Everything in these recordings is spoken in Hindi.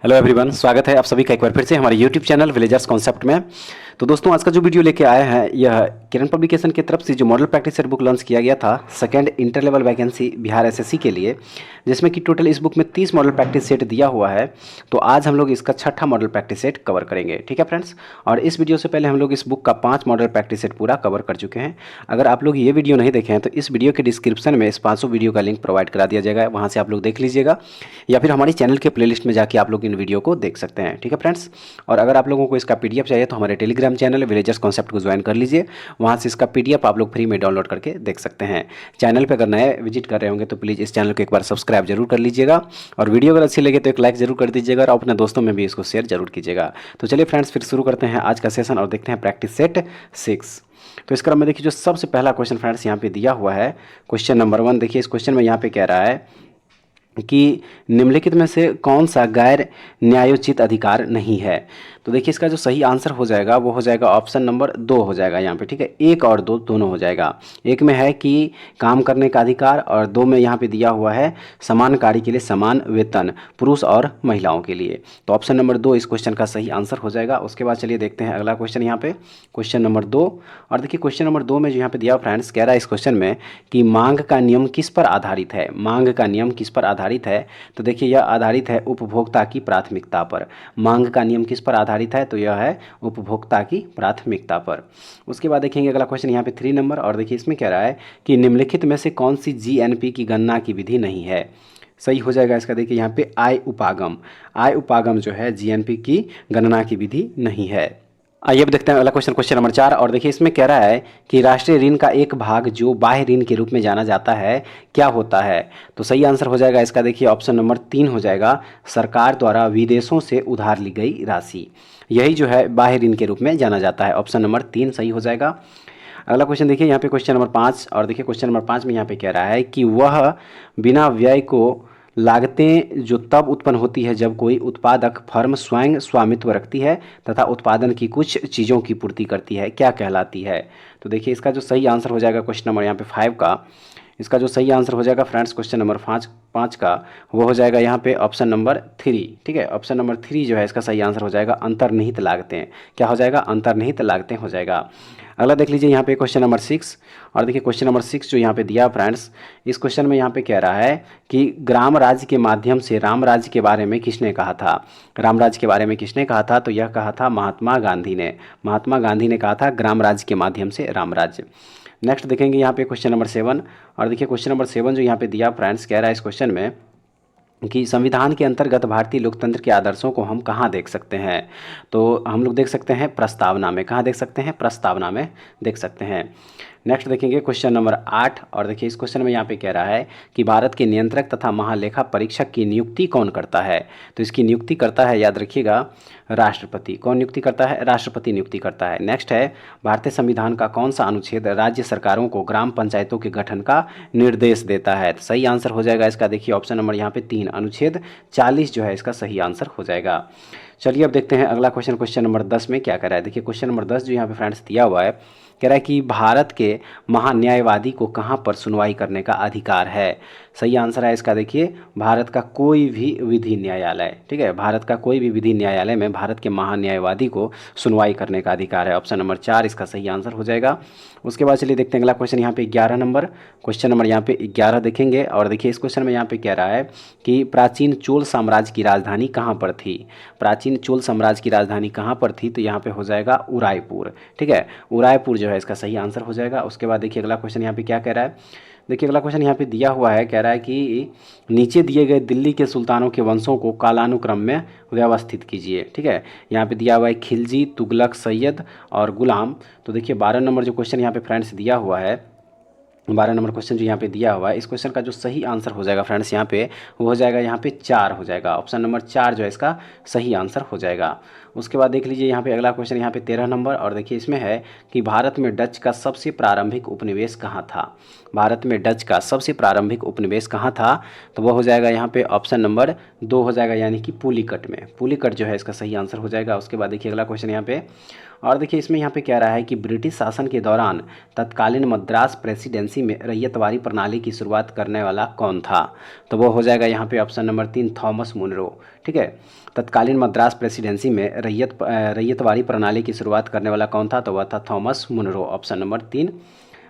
हेलो एवरीवन, स्वागत है आप सभी का एक बार फिर से हमारे यूट्यूब चैनल विलेजर्स कॉन्सेप्ट में। तो दोस्तों, आज का जो वीडियो लेके आए हैं यह किरण पब्लिकेशन की तरफ से जो model practice set book launch किया गया था second inter level vacancy Bihar SSC के लिए, जिसमें कि टोटल इस बुक में 30 मॉडल प्रैक्टिस सेट दिया हुआ है। तो आज हम लोग इसका छठा मॉडल प्रैक्टिस सेट कवर करेंगे, ठीक है फ्रेंड्स। और इस वीडियो से पहले हम लोग इस बुक का 5 मॉडल प्रैक्टिस सेट पूरा कवर कर चुके हैं। अगर आप लोग ये वीडियो नहीं देखे हैं तो इस वीडियो के डिस्क्रिप्शन में इस 500 वीडियो का लिंक प्रोवाइड करा दिया जाएगा, वहाँ से आप लोग देख लीजिएगा, या फिर हमारी चैनल के प्लेलिस्ट में जाके आप लोग इन वीडियो को देख सकते हैं, ठीक है फ्रेंड्स। और अगर आप लोगों को इसका पीडीएफ चाहिए तो हमारे टेलीग्राम चैनल विलेजर्स कॉन्सेप्ट को ज्वाइन कर लीजिए, वहाँ से इसका पीडीएफ आप लोग फ्री में डाउनलोड करके देख सकते हैं। चैनल पर अगर नए विजिट कर रहे होंगे तो प्लीज़ इस चैनल को एक बार सब्सक्राइब जरूर कर लीजिएगा, और वीडियो अगर अच्छी लगे तो एक लाइक जरूर कर दीजिएगा, और अपने दोस्तों में भी इसको शेयर जरूर कीजिएगा। तो चलिए फ्रेंड्स, फिर शुरू करते हैं आज का सेशन और देखते हैं प्रैक्टिस सेट 6। तो इस क्रम में देखिए जो सबसे पहला क्वेश्चन फ्रेंड्स यहाँ पे दिया हुआ है, क्वेश्चन नंबर 1। देखिए इस क्वेश्चन में यहाँ पे कह रहा है कि निम्नलिखित में से कौन सा गैर न्यायोचित अधिकार नहीं है। तो देखिए इसका जो सही आंसर हो जाएगा वो हो जाएगा ऑप्शन नंबर 2 हो जाएगा यहाँ पे, ठीक है। 1 और 2 दोनों हो जाएगा। एक में है कि काम करने का अधिकार, और 2 में यहाँ पे दिया हुआ है समान कार्य के लिए समान वेतन पुरुष और महिलाओं के लिए। तो ऑप्शन नंबर 2 इस क्वेश्चन का सही आंसर हो जाएगा। उसके बाद चलिए देखते हैं अगला क्वेश्चन यहाँ पे, क्वेश्चन नंबर 2। और देखिए क्वेश्चन नंबर 2 में जो यहाँ पे दिया फ्रेंड्स, कह रहा है इस क्वेश्चन में कि मांग का नियम किस पर आधारित है। मांग का नियम किस पर आधारित है? तो देखिए यह आधारित है उपभोक्ता की प्राथमिकता पर। मांग का नियम किस पर आधारित है? तो यह है उपभोक्ता की प्राथमिकता पर। उसके बाद देखेंगे अगला क्वेश्चन यहाँ पे 3 नंबर, और देखिए इसमें कह रहा है कि निम्नलिखित में से कौन सी जीएनपी की गणना की विधि नहीं है। सही हो जाएगा इसका। देखिए यहाँ पे आय उपागम जो है जीएनपी की गणना की विधि नहीं है। आइए अब देखते हैं अगला क्वेश्चन, क्वेश्चन नंबर 4। और देखिए इसमें कह रहा है कि राष्ट्रीय ऋण का एक भाग जो बाह्य ऋण के रूप में जाना जाता है क्या होता है। तो सही आंसर हो जाएगा इसका। देखिए ऑप्शन नंबर 3 हो जाएगा, सरकार द्वारा विदेशों से उधार ली गई राशि। यही जो है बाह्य ऋण के रूप में जाना जाता है। ऑप्शन नंबर 3 सही हो जाएगा। अगला क्वेश्चन देखिए यहाँ पे क्वेश्चन नंबर 5। और देखिए क्वेश्चन नंबर 5 में यहाँ पे कह रहा है कि वह बिना व्यय को लागतें जो तब उत्पन्न होती है जब कोई उत्पादक फर्म स्वयं स्वामित्व रखती है तथा उत्पादन की कुछ चीज़ों की पूर्ति करती है, क्या कहलाती है। तो देखिए इसका जो सही आंसर हो जाएगा क्वेश्चन नंबर यहाँ पे 5 का, इसका जो सही आंसर हो जाएगा फ्रेंड्स क्वेश्चन नंबर 5 का, वो हो जाएगा यहाँ पे ऑप्शन नंबर 3, ठीक है। ऑप्शन नंबर 3 जो है इसका सही आंसर हो जाएगा अंतर्निहित लागतें। क्या हो जाएगा? अंतर्निहित लागतें हो जाएगा। अगला देख लीजिए यहाँ पे क्वेश्चन नंबर 6। और देखिए क्वेश्चन नंबर 6 जो यहाँ पे दिया फ्रेंड्स, इस क्वेश्चन में यहाँ पे कह रहा है कि ग्राम राज्य के माध्यम से राम राज्य के बारे में किसने कहा था। राम राज्य के बारे में किसने कहा था? तो यह कहा था महात्मा गांधी ने। महात्मा गांधी ने कहा था ग्राम राज्य के माध्यम से राम राज्य। नेक्स्ट देखेंगे यहाँ पे क्वेश्चन नंबर 7। और देखिए क्वेश्चन नंबर 7 जो यहाँ पे दिया फ्रेंड्स, कह रहा है इस क्वेश्चन में कि संविधान के अंतर्गत भारतीय लोकतंत्र के आदर्शों को हम कहाँ देख सकते हैं। तो हम लोग देख सकते हैं प्रस्तावना में। कहाँ देख सकते हैं? प्रस्तावना में देख सकते हैं। नेक्स्ट देखेंगे क्वेश्चन नंबर 8। और देखिए इस क्वेश्चन में यहाँ पे कह रहा है कि भारत के नियंत्रक तथा महालेखा परीक्षक की नियुक्ति कौन करता है। तो इसकी नियुक्ति करता है, याद रखिएगा, राष्ट्रपति। कौन नियुक्ति करता है? राष्ट्रपति नियुक्ति करता है। नेक्स्ट है भारतीय संविधान का कौन सा अनुच्छेद राज्य सरकारों को ग्राम पंचायतों के गठन का निर्देश देता है। तो सही आंसर हो जाएगा इसका। देखिए ऑप्शन नंबर यहाँ पे 3, अनुच्छेद 40 जो है इसका सही आंसर हो जाएगा। चलिए अब देखते हैं अगला क्वेश्चन, क्वेश्चन नंबर 10 में क्या कर रहा है। देखिए क्वेश्चन नंबर 10 जो यहाँ पे फ्रेंड्स दिया हुआ है, कह रहा है कि भारत के महान्यायवादी को कहाँ पर सुनवाई करने का अधिकार है। सही आंसर है इसका। देखिए भारत का कोई भी विधि न्यायालय, ठीक है, भारत का कोई भी विधि न्यायालय में भारत के महान्यायवादी को सुनवाई करने का अधिकार है। ऑप्शन नंबर 4 इसका सही आंसर हो जाएगा। उसके बाद चलिए देखते हैं अगला क्वेश्चन यहाँ पे 11 नंबर, क्वेश्चन नंबर यहाँ पे 11 देखेंगे। और देखिए इस क्वेश्चन में यहाँ पे कह रहा है कि प्राचीन चोल साम्राज्य की राजधानी कहाँ पर थी। प्राचीन चोल साम्राज्य की राजधानी कहाँ पर थी? तो यहाँ पे हो जाएगा उदयपुर, ठीक है। उदयपुर जो है इसका सही आंसर हो जाएगा। उसके बाद देखिए अगला क्वेश्चन यहाँ पे क्या कह रहा है। देखिए अगला क्वेश्चन यहाँ पे दिया हुआ है, कह रहा है कि नीचे दिए गए दिल्ली के सुल्तानों के वंशों को कालानुक्रम में व्यवस्थित कीजिए, ठीक है। यहाँ पे दिया हुआ है खिलजी, तुगलक, सैयद और गुलाम। तो देखिए 12 नंबर जो क्वेश्चन यहाँ पे फ्रेंड्स दिया हुआ है, 12 नंबर क्वेश्चन जो यहाँ पे दिया हुआ है, इस क्वेश्चन का जो सही आंसर हो जाएगा फ्रेंड्स यहाँ पे, वो हो जाएगा यहाँ पे 4 हो जाएगा। ऑप्शन नंबर 4 जो है इसका सही आंसर हो जाएगा। उसके बाद देख लीजिए यहाँ पे अगला क्वेश्चन यहाँ पे 13 नंबर। और देखिए इसमें है कि भारत में डच का सबसे प्रारंभिक उपनिवेश कहाँ था। भारत में डच का सबसे प्रारंभिक उपनिवेश कहाँ था? तो वो हो जाएगा यहाँ पे ऑप्शन नंबर 2 हो जाएगा, यानी कि पुलिकट में। पुलिकट जो है इसका सही आंसर हो जाएगा। उसके बाद देखिए अगला क्वेश्चन यहाँ पे, और देखिए इसमें यहाँ पे कह रहा है कि ब्रिटिश शासन के दौरान तत्कालीन मद्रास प्रेसिडेंसी में रैयतवारी प्रणाली की शुरुआत करने वाला कौन था? तो वो हो जाएगा यहाँ पे ऑप्शन नंबर 3 थॉमस मुनरो। ठीक है, तत्कालीन मद्रास प्रेसिडेंसी में रैयतवारी प्रणाली की शुरुआत करने वाला कौन था? तो वह था थॉमस मुनरो, ऑप्शन नंबर 3।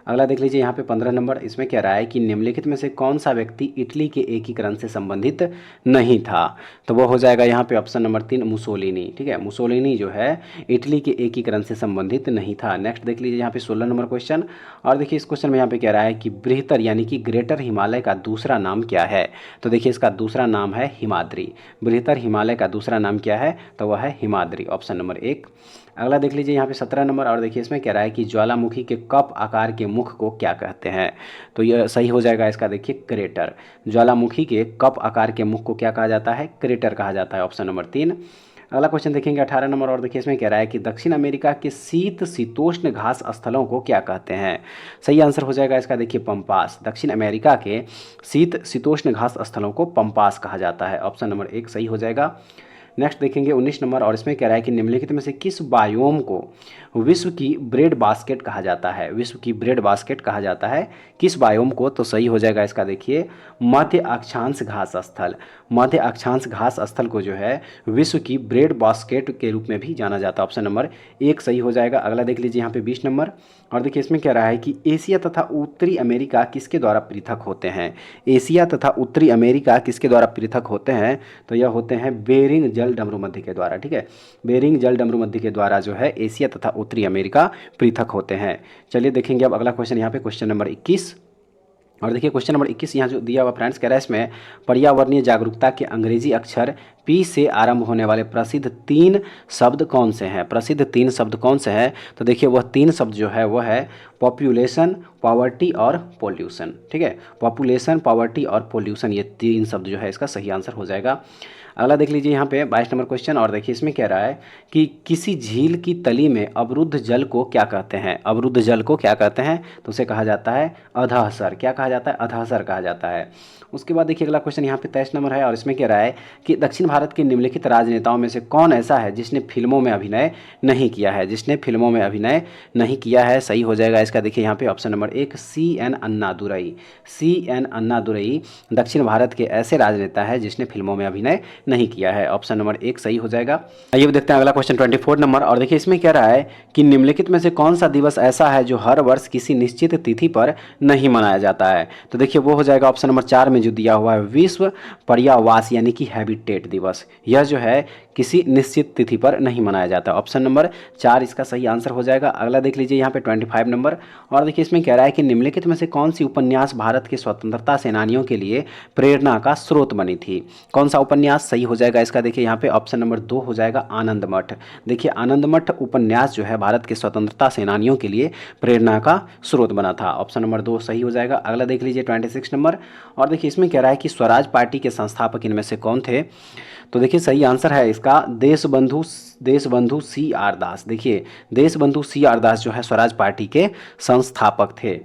अगला देख लीजिए यहाँ पे 15 नंबर, इसमें कह रहा है कि निम्नलिखित में से कौन सा व्यक्ति इटली के एकीकरण से संबंधित नहीं था? तो वो हो जाएगा यहाँ पे ऑप्शन नंबर 3 मुसोलिनी। ठीक है, मुसोलिनी जो है इटली के एकीकरण से संबंधित नहीं था। नेक्स्ट देख लीजिए यहाँ पे 16 नंबर क्वेश्चन, और देखिए इस क्वेश्चन में यहाँ पे कह रहा है कि बृहत्तर यानी कि ग्रेटर हिमालय का दूसरा नाम क्या है? तो देखिए इसका दूसरा नाम है हिमाद्री। बृहत्तर हिमालय का दूसरा नाम क्या है? तो वह है हिमाद्री, ऑप्शन नंबर 1। अगला देख लीजिए यहाँ पे 17 नंबर, और देखिए इसमें कह रहा है कि ज्वालामुखी के कप आकार के मुख को क्या कहते हैं? तो यह सही हो जाएगा इसका, देखिए क्रेटर। ज्वालामुखी के कप आकार के मुख को क्या कहा जाता है? क्रेटर कहा जाता है, ऑप्शन नंबर 3। अगला क्वेश्चन देखेंगे 18 नंबर, और देखिए इसमें कह रहा है कि दक्षिण अमेरिका के शीत शीतोष्ण घास स्थलों को क्या कहते हैं? सही आंसर हो जाएगा इसका, देखिए पंपास। दक्षिण अमेरिका के शीत शीतोष्ण घास स्थलों को पंपास कहा जाता है, ऑप्शन नंबर 1 सही हो जाएगा। नेक्स्ट देखेंगे 19 नंबर, और इसमें कह रहा है कि निम्नलिखित में से किस बायोम को विश्व की ब्रेड बास्केट कहा जाता है? विश्व की ब्रेड बास्केट कहा जाता है किस बायोम को? तो सही हो जाएगा इसका, देखिए मध्य अक्षांश घास स्थल। मध्य अक्षांश घास स्थल को जो है विश्व की ब्रेड बास्केट के रूप में भी जाना जाता है, ऑप्शन नंबर 1 सही हो जाएगा। अगला देख लीजिए यहाँ पे 20 नंबर, और देखिए इसमें कह रहा है कि एशिया तथा उत्तरी अमेरिका किसके द्वारा पृथक होते हैं? एशिया तथा उत्तरी अमेरिका किसके द्वारा पृथक होते हैं? तो यह होते हैं बेरिंग जल डमरू मध्य के द्वारा। ठीक है, बेरिंग जल डमरू मध्य के द्वारा जो है एशिया तथा उत्तरी अमेरिका पृथक होते हैं। चलिए देखेंगे अब अगला क्वेश्चन यहाँ पे क्वेश्चन नंबर 21, और देखिए क्वेश्चन नंबर 21 यहाँ जो दिया हुआ फ्रेंड्स, कह रहा है इसमें पर्यावरणीय जागरूकता के अंग्रेजी अक्षर पी से आरंभ होने वाले प्रसिद्ध 3 शब्द कौन से हैं? प्रसिद्ध 3 शब्द कौन से हैं? तो देखिए वह 3 शब्द जो है वह है पॉपुलेशन, पॉवर्टी और पोल्यूशन। ठीक है, पॉपुलेशन, पॉवर्टी और पोल्यूशन, ये 3 शब्द जो है इसका सही आंसर हो जाएगा। अगला देख लीजिए यहाँ पे 22 नंबर क्वेश्चन, और देखिए इसमें कह रहा है कि किसी झील की तली में अवरुद्ध जल को क्या कहते हैं? अवरुद्ध जल को क्या कहते हैं? तो उसे कहा जाता है अधःसर। क्या कहा जाता है? अधःसर कहा जाता है। उसके बाद देखिए अगला क्वेश्चन यहाँ पे 23 नंबर है, और इसमें कह रहा है कि दक्षिण भारत के निम्नलिखित राजनेताओं में से कौन ऐसा है जिसने फिल्मों में अभिनय नहीं किया है? जिसने फिल्मों में अभिनय नहीं किया है, सही हो जाएगा इसका, देखिए यहाँ पे option number 1 CN Annadurai. CN Annadurai दक्षिण भारत के ऐसे राजनेता है जिसने फिल्मों में अभिनय नहीं किया है, ऑप्शन नंबर 1 सही हो जाएगा। आइए देखते हैं अगला क्वेश्चन 24 नंबर, और देखिए इसमें कह रहा है कि निम्नलिखित में से कौन सा दिवस ऐसा है जो हर वर्ष किसी निश्चित तिथि पर नहीं मनाया जाता है? तो देखिए वो हो जाएगा ऑप्शन नंबर 4 में जो दिया हुआ है विश्व पर्यावास यानी कि हैबिटेट दिवस। यह जो है किसी निश्चित तिथि पर नहीं मनाया जाता, ऑप्शन नंबर 4 इसका सही आंसर हो जाएगा। अगला देख लीजिए यहाँ पे 25 नंबर, और देखिए इसमें कह रहा है कि निम्नलिखित में से कौन सी उपन्यास भारत के स्वतंत्रता सेनानियों के लिए प्रेरणा का स्रोत बनी थी? कौन सा उपन्यास? सही हो जाएगा इसका, देखिए यहाँ पे ऑप्शन नंबर 2 हो जाएगा आनंद मठ। देखिए आनंद मठ उपन्यास जो है भारत के स्वतंत्रता सेनानियों के लिए प्रेरणा का स्रोत बना था, ऑप्शन नंबर 2 सही हो जाएगा। अगला देख लीजिए 26 नंबर, और देखिए इसमें कह रहा है कि स्वराज पार्टी के संस्थापक इनमें से कौन थे? तो देखिए सही आंसर है इसका देशबंधु CR दास। देखिए देशबंधु CR दास जो है स्वराज पार्टी के संस्थापक थे।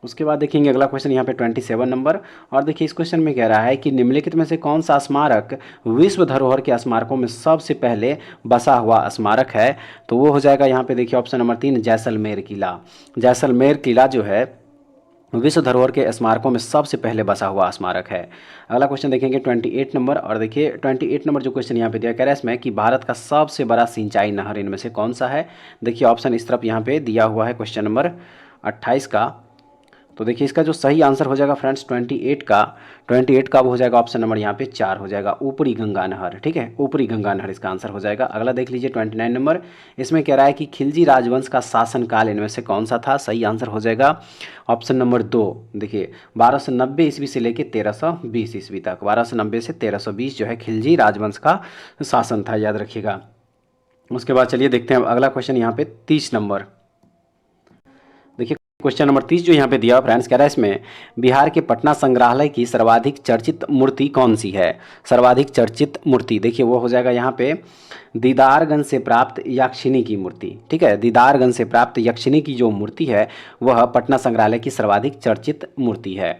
उसके बाद देखेंगे अगला क्वेश्चन यहाँ पे 27 नंबर, और देखिए इस क्वेश्चन में कह रहा है कि निम्नलिखित में से कौन सा स्मारक विश्व धरोहर के स्मारकों में सबसे पहले बसा हुआ स्मारक है? तो वो हो जाएगा यहाँ पे देखिए ऑप्शन नंबर 3 जैसलमेर किला। जैसलमेर किला जो है विश्व धरोहर के स्मारकों में सबसे पहले बसा हुआ स्मारक है। अगला क्वेश्चन देखेंगे 28 नंबर, और देखिए 28 नंबर जो क्वेश्चन यहाँ पे दिया कह रहा है इसमें कि भारत का सबसे बड़ा सिंचाई नहर इनमें से कौन सा है? देखिए ऑप्शन इस तरफ यहाँ पे दिया हुआ है क्वेश्चन नंबर 28 का। तो देखिए इसका जो सही आंसर हो जाएगा फ्रेंड्स 28 का वो हो जाएगा ऑप्शन नंबर यहाँ पे 4 हो जाएगा ऊपरी गंगा नहर। ठीक है, ऊपरी गंगा नहर इसका आंसर हो जाएगा। अगला देख लीजिए 29 नंबर, इसमें कह रहा है कि खिलजी राजवंश का शासनकाल इनमें से कौन सा था? सही आंसर हो जाएगा ऑप्शन नंबर 2। देखिए 1290 ईस्वी से लेकर 1320 ईस्वी तक, 1290 से 1320 जो है खिलजी राजवंश का शासन था, याद रखिएगा। उसके बाद चलिए देखते हैं अगला क्वेश्चन यहाँ पे 30 नंबर। देखिए क्वेश्चन नंबर 30 जो यहाँ पे दिया फ्रेंड्स, कह रहा है इसमें बिहार के पटना संग्रहालय की सर्वाधिक चर्चित मूर्ति कौन सी है? सर्वाधिक चर्चित मूर्ति देखिए वो हो जाएगा यहाँ पे दीदारगंज से प्राप्त यक्षिणी की मूर्ति। ठीक है, दीदारगंज से प्राप्त यक्षिणी की जो मूर्ति है वह पटना संग्रहालय की सर्वाधिक चर्चित मूर्ति है।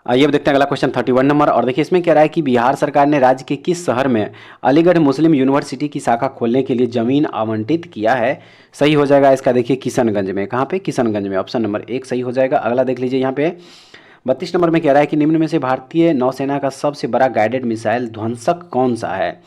आइए अब देखते हैं अगला क्वेश्चन 31 नंबर। और देखिए इसमें कह रहा है कि बिहार सरकार ने राज्य के किस शहर में अलीगढ़ मुस्लिम यूनिवर्सिटी की शाखा खोलने के लिए जमीन आवंटित किया है। सही हो जाएगा इसका देखिए किशनगंज में। कहाँ पे? किशनगंज में। ऑप्शन नंबर 1 सही हो जाएगा। अगला देख लीजिए यहाँ पे 32 नंबर में कह रहा है कि निम्न में से भारतीय नौसेना का सबसे बड़ा गाइडेड मिसाइल ध्वंसक कौन सा है।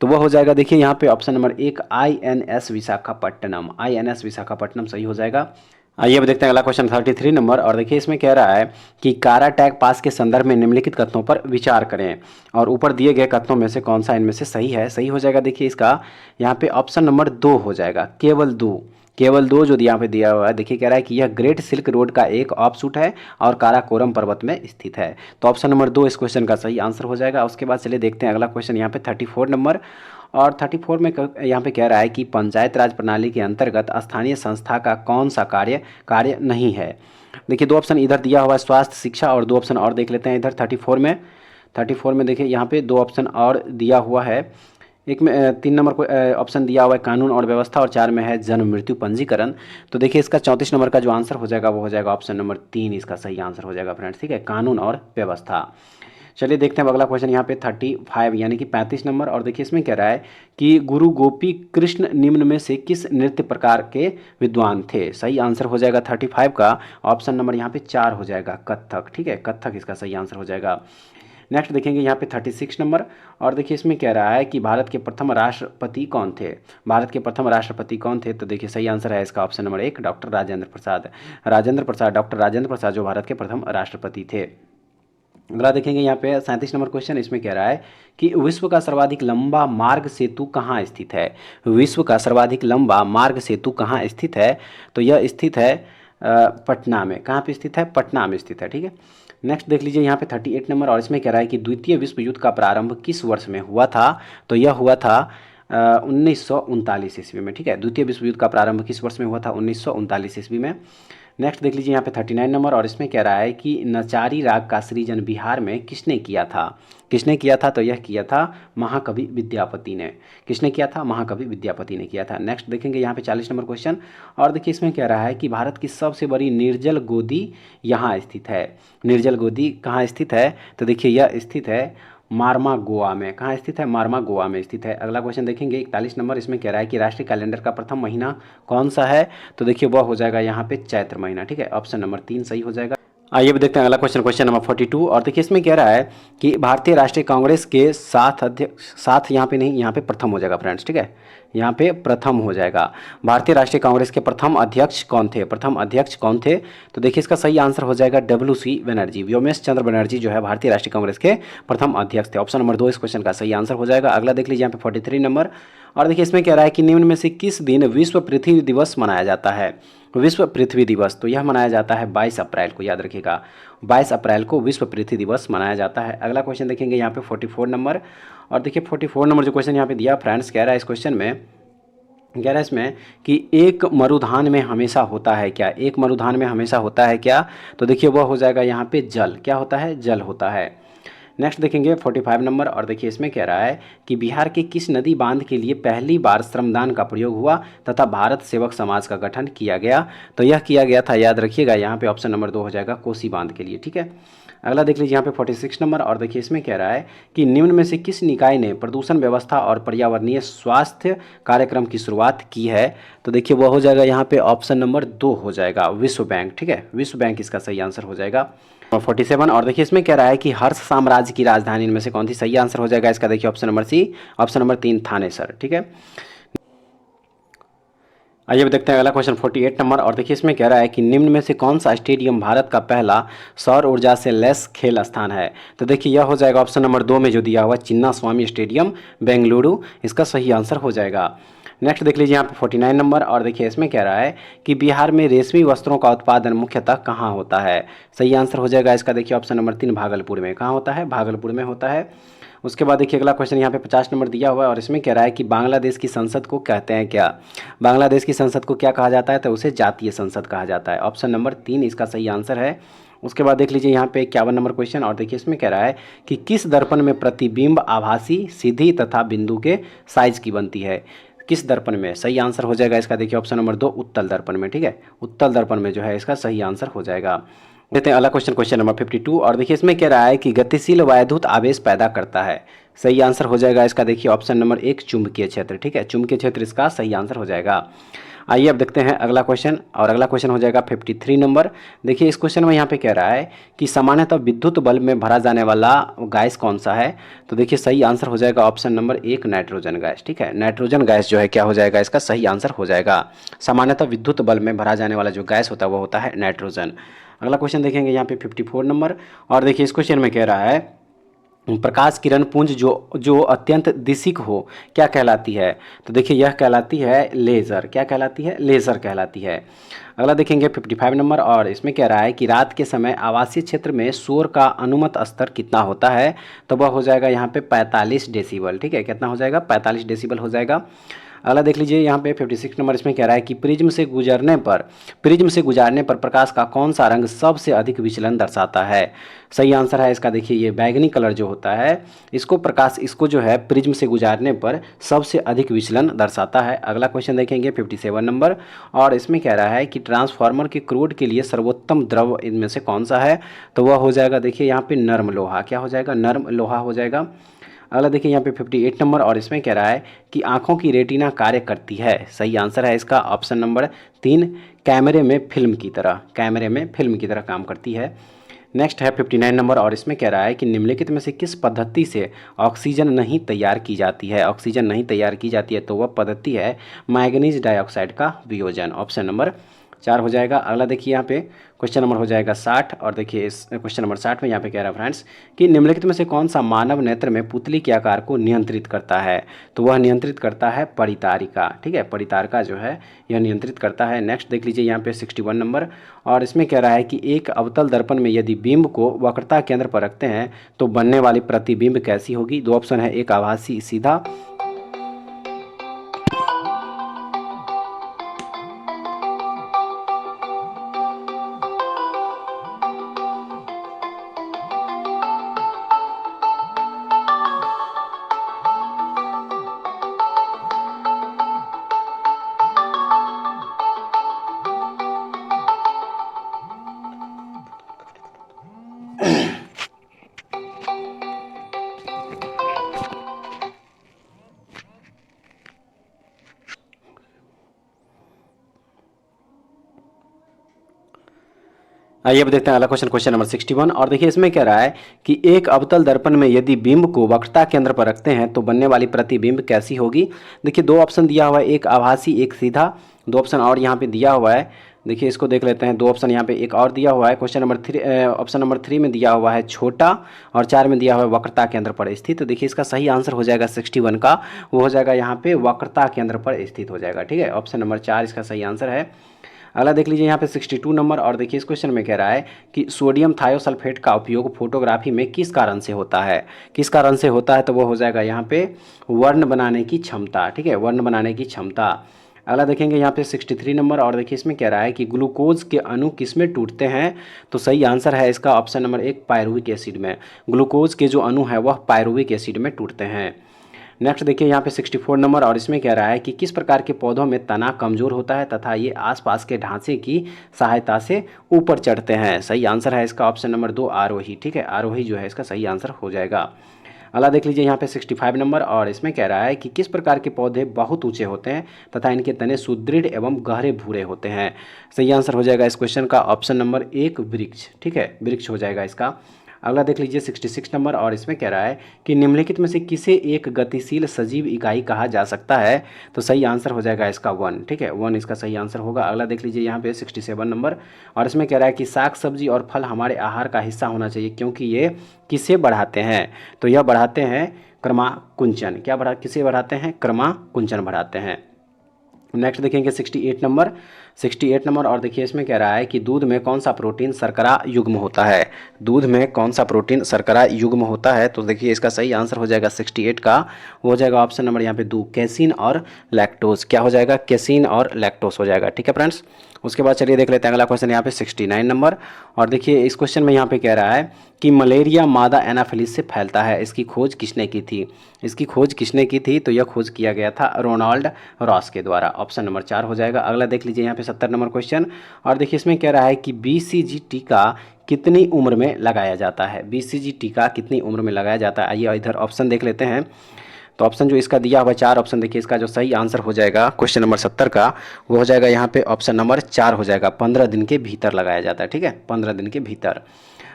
तो वह हो जाएगा देखिए यहाँ पे option number 1 INS Visakhapatnam. INS Visakhapatnam सही हो जाएगा। आइए अब देखते हैं अगला क्वेश्चन 33 नंबर। और देखिए इसमें कह रहा है कि कारा टैग पास के संदर्भ में निम्नलिखित कथनों पर विचार करें और ऊपर दिए गए कथनों में से कौन सा इनमें से सही है। सही हो जाएगा देखिए इसका यहाँ पे ऑप्शन नंबर 2 हो जाएगा, केवल 2। केवल 2 जो यहाँ पे दिया हुआ है देखिए कह रहा है कि यह ग्रेट सिल्क रोड का एक ऑफशूट है और काराकोरम पर्वत में स्थित है। तो ऑप्शन नंबर 2 इस क्वेश्चन का सही आंसर हो जाएगा। उसके बाद चलिए देखते हैं अगला क्वेश्चन यहाँ पे 34 नंबर। और 34 में यहाँ पे कह रहा है कि पंचायत राज प्रणाली के अंतर्गत स्थानीय संस्था का कौन सा कार्य नहीं है। देखिए 2 ऑप्शन इधर दिया हुआ है, स्वास्थ्य, शिक्षा, और 2 ऑप्शन और देख लेते हैं इधर 34 में देखिए यहाँ पे 2 ऑप्शन और दिया हुआ है। एक में 3 नंबर को ऑप्शन दिया हुआ है कानून और व्यवस्था, और 4 में है जन्म मृत्यु पंजीकरण। तो देखिए इसका 34 नंबर का जो आंसर हो जाएगा वो हो जाएगा ऑप्शन नंबर 3 इसका सही आंसर हो जाएगा फ्रेंड्स। ठीक है, कानून और व्यवस्था। चलिए देखते हैं अगला क्वेश्चन यहाँ पे 35 यानी कि 35 नंबर। और देखिए इसमें कह रहा है कि गुरु गोपी कृष्ण निम्न में से किस नृत्य प्रकार के विद्वान थे। सही आंसर हो जाएगा 35 का ऑप्शन नंबर यहाँ पे 4 हो जाएगा, कथक। ठीक है, कथक इसका सही आंसर हो जाएगा। नेक्स्ट देखेंगे यहाँ पे 36 नंबर। और देखिए इसमें कह रहा है कि भारत के प्रथम राष्ट्रपति कौन थे। भारत के प्रथम राष्ट्रपति कौन थे। तो देखिए सही आंसर है इसका option number 1 doctor Rajendra Prasad. Doctor Rajendra Prasad जो भारत के प्रथम राष्ट्रपति थे। अगला देखेंगे यहाँ पे 37 नंबर क्वेश्चन। इसमें कह रहा है कि विश्व का सर्वाधिक लंबा मार्ग सेतु कहाँ स्थित है। विश्व का सर्वाधिक लंबा मार्ग सेतु कहाँ स्थित है। तो यह स्थित है पटना में। कहाँ पे स्थित है? पटना में स्थित है। ठीक है, नेक्स्ट देख लीजिए यहाँ पे 38 नंबर। और इसमें कह रहा है कि द्वितीय विश्व युद्ध का प्रारंभ किस वर्ष में हुआ था। तो यह हुआ था 1939 ईस्वी में। ठीक है, द्वितीय विश्व युद्ध का प्रारंभ किस वर्ष में हुआ था? 1939 ईस्वी में। नेक्स्ट देख लीजिए यहाँ पे 39 नंबर। और इसमें कह रहा है कि नचारी राग का सृजन बिहार में किसने किया था। किसने किया था? तो यह किया था महाकवि विद्यापति ने। किसने किया था? महाकवि विद्यापति ने किया था। नेक्स्ट देखेंगे यहाँ पे 40 नंबर क्वेश्चन। और देखिए इसमें कह रहा है कि भारत की सबसे बड़ी निर्जल गोदी यहाँ स्थित है। निर्जल गोदी कहाँ स्थित है। तो देखिए यह स्थित है मार्मा गोवा में। कहाँ स्थित है? मार्मा गोवा में स्थित है। अगला क्वेश्चन देखेंगे 41 नंबर। इसमें कह रहा है कि राष्ट्रीय कैलेंडर का प्रथम महीना कौन सा है। तो देखिए वह हो जाएगा यहाँ पे चैत्र महीना। ठीक है, ऑप्शन नंबर 3 सही हो जाएगा। आइए अब देखते हैं अगला क्वेश्चन, क्वेश्चन नंबर 42। और देखिए इसमें कह रहा है कि भारतीय राष्ट्रीय कांग्रेस के साथ यहाँ पे नहीं, यहाँ पे प्रथम हो जाएगा फ्रेंड्स। ठीक है, यहाँ पे प्रथम हो जाएगा। भारतीय राष्ट्रीय कांग्रेस के प्रथम अध्यक्ष कौन थे। प्रथम अध्यक्ष कौन थे। तो देखिए इसका सही आंसर हो जाएगा WC बनर्जी। व्योमेश चंद्र बनर्जी जो है भारतीय राष्ट्रीय कांग्रेस के प्रथम अध्यक्ष थे। ऑप्शन नंबर 2 इस क्वेश्चन का सही आंसर हो जाएगा। अगला देख लीजिए यहाँ पे 43 नंबर। और देखिए इसमें कह रहा है कि निम्न में से किस दिन विश्व पृथ्वी दिवस मनाया जाता है। विश्व पृथ्वी दिवस तो यह मनाया जाता है 22 अप्रैल को, याद रखिएगा 22 अप्रैल को विश्व पृथ्वी दिवस मनाया जाता है। अगला क्वेश्चन देखेंगे यहाँ पे 44 नंबर। और देखिए 44 नंबर जो क्वेश्चन यहाँ पे दिया फ्रेंड्स, कह रहा है इस क्वेश्चन में, कह रहा है इसमें कि एक मरुधान में हमेशा होता है क्या। एक मरुधान में हमेशा होता है क्या। तो देखिए वह हो जाएगा यहाँ पे जल। क्या होता है? जल होता है। नेक्स्ट देखेंगे 45 नंबर। और देखिए इसमें कह रहा है कि बिहार के किस नदी बांध के लिए पहली बार श्रमदान का प्रयोग हुआ तथा भारत सेवक समाज का गठन किया गया। तो यह किया गया था, याद रखिएगा, यहाँ पे ऑप्शन नंबर 2 हो जाएगा कोसी बांध के लिए। ठीक है, अगला देख लीजिए यहाँ पे 46 नंबर। और देखिए इसमें कह रहा है कि निम्न में से किस निकाय ने प्रदूषण व्यवस्था और पर्यावरणीय स्वास्थ्य कार्यक्रम की शुरुआत की है। तो देखिए वह हो जाएगा यहाँ पे ऑप्शन नंबर 2 हो जाएगा विश्व बैंक। ठीक है, विश्व बैंक इसका सही आंसर हो जाएगा। 47। और देखिए इसमें कह रहा है कि हर्ष साम्राज्य की राजधानी इनमें से कौन सी। सही आंसर हो जाएगा इसका देखिए option number C, option number 3 Thanesar. ठीक है, आइए अब देखते हैं अगला क्वेश्चन 48 नंबर। और देखिए इसमें कह रहा है कि निम्न में से कौन सा स्टेडियम भारत का पहला सौर ऊर्जा से लैस खेल स्थान है। तो देखिए यह हो जाएगा ऑप्शन नंबर 2 में जो दिया हुआ चिन्ना स्वामी स्टेडियम बेंगलुरु, इसका सही आंसर हो जाएगा। नेक्स्ट देख लीजिए यहाँ पे 49 नंबर। और देखिए इसमें कह रहा है कि बिहार में रेशमी वस्त्रों का उत्पादन मुख्यतः कहाँ होता है। सही आंसर हो जाएगा इसका देखिए ऑप्शन नंबर 3 भागलपुर में। कहाँ होता है? भागलपुर में होता है। उसके बाद देखिए अगला क्वेश्चन यहाँ पे 50 नंबर दिया हुआ है। और इसमें कह रहा है कि बांग्लादेश की संसद को कहते हैं क्या। बांग्लादेश की संसद को क्या कहा जाता है। तो उसे जातीय संसद कहा जाता है। ऑप्शन नंबर 3 इसका सही आंसर है। उसके बाद देख लीजिए यहाँ पे 51 नंबर क्वेश्चन। और देखिए इसमें कह रहा है कि किस दर्पण में प्रतिबिंब आभासी, सीधी तथा बिंदु के साइज की बनती है। किस दर्पण में। सही आंसर हो जाएगा इसका देखिए ऑप्शन नंबर 2 उत्तल दर्पण में। ठीक है, उत्तल दर्पण में जो है इसका सही आंसर हो जाएगा। देते हैं अगला क्वेश्चन, क्वेश्चन नंबर 52। और देखिए इसमें कह रहा है कि गतिशील वायुदूत आवेश पैदा करता है। सही आंसर हो जाएगा इसका देखिए ऑप्शन नंबर 1 चुंबकीय क्षेत्र। ठीक है, चुंबकीय क्षेत्र इसका सही आंसर हो जाएगा। आइए अब देखते हैं अगला क्वेश्चन, और अगला क्वेश्चन हो जाएगा 53 नंबर। देखिए इस क्वेश्चन में यहाँ पे कह रहा है कि सामान्यतः विद्युत बल्ब में भरा जाने वाला गैस कौन सा है। तो देखिए सही आंसर हो जाएगा ऑप्शन नंबर 1 नाइट्रोजन गैस। ठीक है, नाइट्रोजन गैस जो है क्या हो जाएगा, इसका सही आंसर हो जाएगा। सामान्यतः विद्युत बल्ब में भरा जाने वाला जो गैस होता है वो होता है नाइट्रोजन। अगला क्वेश्चन देखेंगे यहाँ पे 54 नंबर। और देखिए इस क्वेश्चन में कह रहा है प्रकाश किरण पुंज जो जो अत्यंत दिशिक हो क्या कहलाती है। तो देखिए यह कहलाती है लेज़र। क्या कहलाती है, लेज़र कहलाती है। अगला देखेंगे 55 नंबर। और इसमें कह रहा है कि रात के समय आवासीय क्षेत्र में शोर का अनुमत स्तर कितना होता है। तो वह हो जाएगा यहाँ पे 45 डेसिबल। ठीक है, कितना हो जाएगा, 45 डेसिबल हो जाएगा। अगला देख लीजिए यहाँ पे 56 नंबर। इसमें कह रहा है कि प्रिज्म से गुजारने पर प्रकाश का कौन सा रंग सबसे अधिक विचलन दर्शाता है। सही आंसर है इसका देखिए ये बैगनी कलर जो होता है इसको जो है प्रिज्म से गुजारने पर सबसे अधिक विचलन दर्शाता है। अगला क्वेश्चन देखेंगे 57 नंबर। और इसमें कह रहा है कि ट्रांसफार्मर के क्रूड के लिए सर्वोत्तम द्रव इनमें से कौन सा है। तो वह हो जाएगा देखिए यहाँ पे नर्म लोहा। क्या हो जाएगा, नर्म लोहा हो जाएगा। अगला देखिए यहाँ पे 58 नंबर। और इसमें कह रहा है कि आंखों की रेटिना कार्य करती है। सही आंसर है इसका ऑप्शन नंबर 3 कैमरे में फिल्म की तरह काम करती है। नेक्स्ट है 59 नंबर। और इसमें कह रहा है कि निम्नलिखित में से किस पद्धति से ऑक्सीजन नहीं तैयार की जाती है। तो वह पद्धति है मैंगनीज डाइऑक्साइड का वियोजन। ऑप्शन नंबर 4 हो जाएगा। अगला देखिए यहाँ पे क्वेश्चन नंबर हो जाएगा 60। और देखिए इस क्वेश्चन नंबर 60 में यहाँ पे कह रहा है फ्रेंड्स कि निम्नलिखित में से कौन सा मानव नेत्र में पुतली के आकार को नियंत्रित करता है। तो वह नियंत्रित करता है परितारिका। ठीक है, परितारिका जो है यह नियंत्रित करता है। नेक्स्ट देख लीजिए यहाँ पे 61 नंबर। और इसमें कह रहा है कि एक अवतल दर्पण में यदि बिंब को वक्रता केंद्र पर रखते हैं तो बनने वाली प्रतिबिंब कैसी होगी। दो ऑप्शन है, एक आभासी सीधा। आइए अब देखते हैं अगला क्वेश्चन, क्वेश्चन नंबर 61। और देखिए इसमें कह रहा है कि एक अवतल दर्पण में यदि बिंब को वक्रता केंद्र पर रखते हैं तो बनने वाली प्रतिबिंब कैसी होगी। देखिए दो ऑप्शन दिया हुआ है, एक आभासी एक सीधा। दो ऑप्शन और यहाँ पे दिया हुआ है, देखिए इसको देख लेते हैं। दो ऑप्शन यहाँ पे एक और दिया हुआ है। क्वेश्चन नंबर 3 ऑप्शन नंबर 3 में दिया हुआ है छोटा, और 4 में दिया हुआ है वक्रता केंद्र पर स्थित। तो देखिए इसका सही आंसर हो जाएगा 61 का, वो हो जाएगा यहाँ पे वक्रता केंद्र पर स्थित हो जाएगा। ठीक है, ऑप्शन नंबर 4 इसका सही आंसर है। अगला देख लीजिए यहाँ पे 62 नंबर। और देखिए इस क्वेश्चन में कह रहा है कि सोडियम थायोसल्फेट का उपयोग फोटोग्राफी में किस कारण से होता है। तो वो हो जाएगा यहाँ पे वर्ण बनाने की क्षमता। ठीक है, वर्ण बनाने की क्षमता। अगला देखेंगे यहाँ पे 63 नंबर। और देखिए इसमें कह रहा है कि ग्लूकोज के अणु किस में टूटते हैं। तो सही आंसर है इसका ऑप्शन नंबर 1 पायरुविक एसिड में। ग्लूकोज के जो अणु है वह पायरुविक एसिड में टूटते हैं। नेक्स्ट देखिए यहाँ पे 64 नंबर। और इसमें कह रहा है कि किस प्रकार के पौधों में तना कमजोर होता है तथा ये आसपास के ढांचे की सहायता से ऊपर चढ़ते हैं। सही आंसर है इसका ऑप्शन नंबर 2 आरोही। ठीक है, आरोही जो है इसका सही आंसर हो जाएगा। अगला देख लीजिए यहाँ पे 65 नंबर। और इसमें कह रहा है कि किस प्रकार के पौधे बहुत ऊंचे होते हैं तथा इनके तने सुदृढ़ एवं गहरे भूरे होते हैं। सही आंसर हो जाएगा इस क्वेश्चन का ऑप्शन नंबर 1 वृक्ष। ठीक है, वृक्ष हो जाएगा इसका। अगला देख लीजिए 66 नंबर। और इसमें कह रहा है कि निम्नलिखित में से किसे एक गतिशील सजीव इकाई कहा जा सकता है। तो सही आंसर हो जाएगा इसका 1। ठीक है, 1 इसका सही आंसर होगा। अगला देख लीजिए यहाँ पे 67 नंबर। और इसमें कह रहा है कि साग सब्जी और फल हमारे आहार का हिस्सा होना चाहिए क्योंकि ये किसे बढ़ाते हैं। तो यह बढ़ाते हैं क्रमाकुंचन। किसे बढ़ाते हैं, क्रमाकुंचन बढ़ाते हैं। नेक्स्ट देखेंगे 68 नंबर। और देखिए इसमें कह रहा है कि दूध में कौन सा प्रोटीन शर्करा युग्म होता है। तो देखिए इसका सही आंसर हो जाएगा 68 का, वो हो जाएगा ऑप्शन नंबर यहाँ पे 2 कैसीन और लैक्टोज। क्या हो जाएगा, कैसीन और लैक्टोज हो जाएगा। ठीक है फ्रेंड्स, उसके बाद चलिए देख लेते हैं अगला क्वेश्चन यहाँ पे 69 नंबर। और देखिए इस क्वेश्चन में यहाँ पे कह रहा है कि मलेरिया मादा एनाफिलिस से फैलता है, इसकी खोज किसने की थी। तो यह खोज किया गया था रोनाल्ड रॉस के द्वारा। ऑप्शन नंबर 4 हो जाएगा। अगला देख लीजिए यहाँ पे 70 नंबर क्वेश्चन। और देखिए इसमें कह रहा है कि BCG टीका कितनी उम्र में लगाया जाता है। BCG टीका कितनी उम्र में लगाया जाता है। आइए इधर ऑप्शन देख लेते हैं। तो ऑप्शन जो इसका दिया हुआ 4 ऑप्शन, देखिए इसका जो सही आंसर हो जाएगा क्वेश्चन नंबर 70 का, वो हो जाएगा यहाँ पे ऑप्शन नंबर 4 हो जाएगा। 15 दिन के भीतर लगाया जाता है, ठीक है, 15 दिन के भीतर।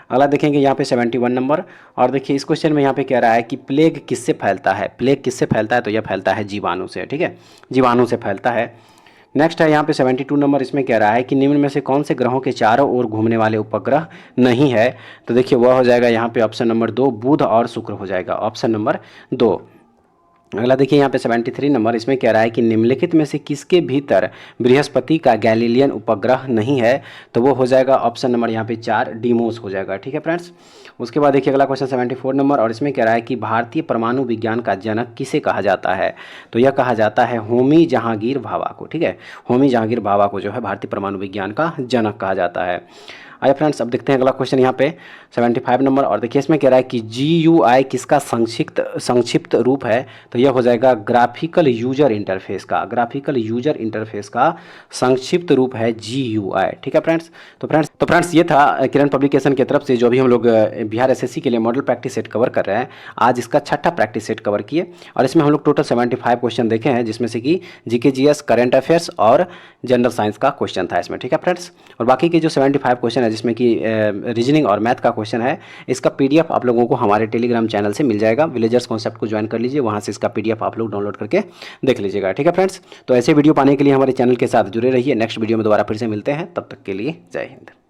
अगला देखेंगे यहाँ पे 71 नंबर। और देखिए इस क्वेश्चन में यहाँ पे कह रहा है कि प्लेग किससे फैलता है। प्लेग किससे फैलता है, तो यह फैलता है जीवाणु से, ठीक है, जीवाणु से फैलता है। नेक्स्ट है यहाँ पे 72 नंबर। इसमें कह रहा है कि निम्न में से कौन से ग्रहों के चारों ओर घूमने वाले उपग्रह नहीं है। तो देखिए वह हो जाएगा यहाँ पे ऑप्शन नंबर 2, बुध और शुक्र हो जाएगा, ऑप्शन नंबर 2। अगला देखिए यहाँ पे 73 नंबर। इसमें कह रहा है कि निम्नलिखित में से किसके भीतर बृहस्पति का गैलीलियन उपग्रह नहीं है। तो वो हो जाएगा ऑप्शन नंबर यहाँ पे 4, डीमोस हो जाएगा, ठीक है फ्रेंड्स। उसके बाद देखिए अगला क्वेश्चन 74 नंबर। और इसमें कह रहा है कि भारतीय परमाणु विज्ञान का जनक किसे कहा जाता है। तो यह कहा जाता है होमी जहांगीर भाभा को, ठीक है, होमी जहांगीर भाभा को जो है भारतीय परमाणु विज्ञान का जनक कहा जाता है। आइए फ्रेंड्स अब देखते हैं अगला क्वेश्चन यहाँ पे 75 नंबर। और देखिए इसमें कह रहा है कि GUI किसका संक्षिप्त रूप है। तो यह हो जाएगा ग्राफिकल यूजर इंटरफेस का, ग्राफिकल यूजर इंटरफेस का संक्षिप्त रूप है GUI, ठीक है फ्रेंड्स। तो फ्रेंड्स ये था किरण पब्लिकेशन की तरफ से जो अभी हम लोग बिहार SSC के लिए मॉडल प्रैक्टिस सेट कवर कर रहे हैं। आज इसका 6ठा प्रैक्टिस सेट कवर किए और इसमें हम लोग टोटल 75 क्वेश्चन देखे हैं, जिसमें से कि GK GS करंट अफेयर्स और जनरल साइंस का क्वेश्चन था इसमें, ठीक है फ्रेंड्स। और बाकी के जो 75 क्वेश्चन है जिसमें कि रीजनिंग और मैथ का क्वेश्चन है, इसका PDF आप लोगों को हमारे टेलीग्राम चैनल से मिल जाएगा। विलेजर्स कॉन्सेप्ट को ज्वाइन कर लीजिए, वहाँ से इसका PDF आप लोग डाउनलोड करके देख लीजिएगा, ठीक है फ्रेंड्स। तो ऐसे वीडियो पाने के लिए हमारे चैनल के साथ जुड़े रहिए। नेक्स्ट वीडियो में दोबारा फिर से मिलते हैं, तब तक के लिए जय हिंद।